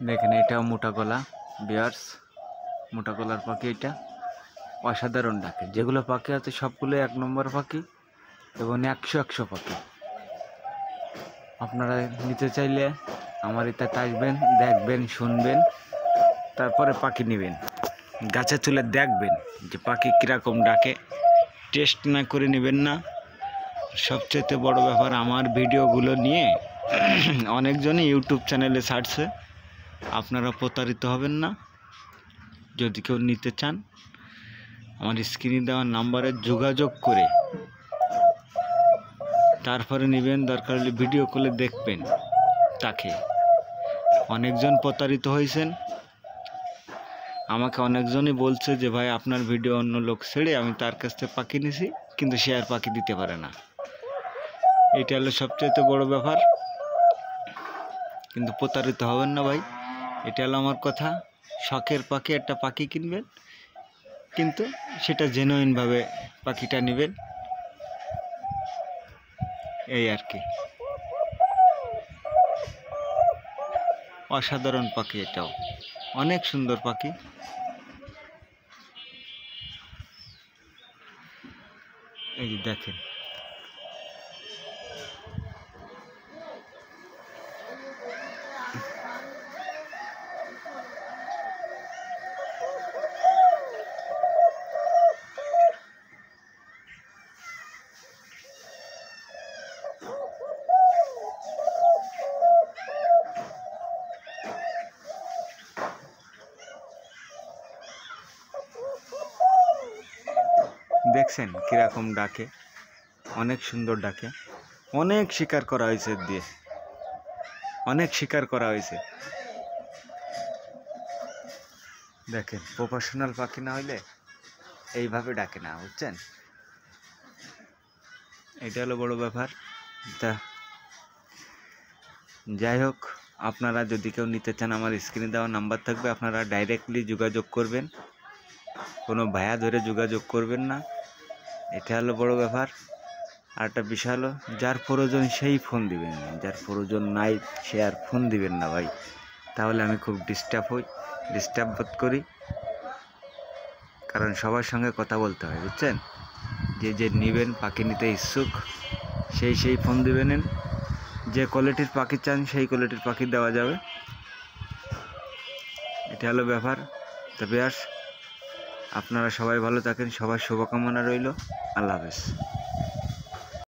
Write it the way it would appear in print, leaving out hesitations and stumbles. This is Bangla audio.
দেখেন এটাও মোটা গলা বিয়ার্স, মোটা গলার পাখি। এটা অসাধারণ ডাকে। যেগুলো পাখি আছে সবগুলো এক নম্বর পাখি এবং 100 পাখি। আপনারা নিতে চাইলে আমার এটাতে আসবেন, দেখবেন, শুনবেন, তারপরে পাখি নেবেন। গাছে তুলে দেখবেন যে পাখি কীরকম ডাকে, টেস্ট না করে নেবেন না। সবচেয়ে বড় ব্যাপার, আমার ভিডিওগুলো নিয়ে অনেকজনই ইউটিউব চ্যানেলে ছাড়ছে। আপনারা প্রতারিত হবেন না। যদি কেউ নিতে চান আমার স্ক্রিনে দেওয়া নাম্বারে যোগাযোগ করে তারপরে নেবেন। দরকার হলে ভিডিও কলে দেখবেন তাকে। অনেকজন প্রতারিত হয়েছেন। আমাকে অনেকজনই বলছে যে ভাই আপনার ভিডিও অন্য লোক ছেড়ে আমি তার কাছ থেকে পাখি নিছি, কিন্তু সে আর পাখি দিতে পারে না। এটা হলো সবচেয়ে বড় ব্যাপার। কিন্তু প্রতারিত হবেন না ভাই, এটা হলো আমার কথা। শখের পাখি, একটা পাখি কিনবেন, কিন্তু সেটা জেনুইনভাবে পাখিটা নেবেন, এই আর কি। অসাধারণ পাখি, এটাও অনেক সুন্দর পাখি। এই যে দেখেন, দেখছেন কিরকম ডাকে, অনেক সুন্দর ডাকে। অনেক শিকার করা হয়েছে দিয়ে, অনেক শিকার করা হয়েছে। দেখেন, প্রফেশনাল পাখি না হইলে এইভাবে ডাকে না, বুঝছেন? এটা হলো বড় ব্যাপার। তা যাই হোক, আপনারা যদি কেউ নিতে চান আমার স্ক্রিনে দেওয়া নাম্বার থাকবে, আপনারা ডাইরেক্টলি যোগাযোগ করবেন। কোনো ভায়া ধরে যোগাযোগ করবেন না, এটা হলো বড় ব্যাপার। আর একটা বিষয় হলো, যার প্রয়োজন সেই ফোন দিবেন, যার প্রয়োজন নাই সে আর ফোন দিবেন না ভাই। তাহলে আমি খুব ডিস্টার্ব বোধ করি। কারণ সবার সঙ্গে কথা বলতে হয়, বুঝছেন? যে নেবেন, পাখি নিতে ইচ্ছুক, সেই ফোন দিবেন। যে কোয়ালিটির পাখি চান সেই কোয়ালিটির পাখি দেওয়া যাবে। এটা হলো ব্যাপার। তবে আর আপনারা সবাই ভালো থাকেন, সবার শুভকামনা রইল। আল্লাহ হাফেজ।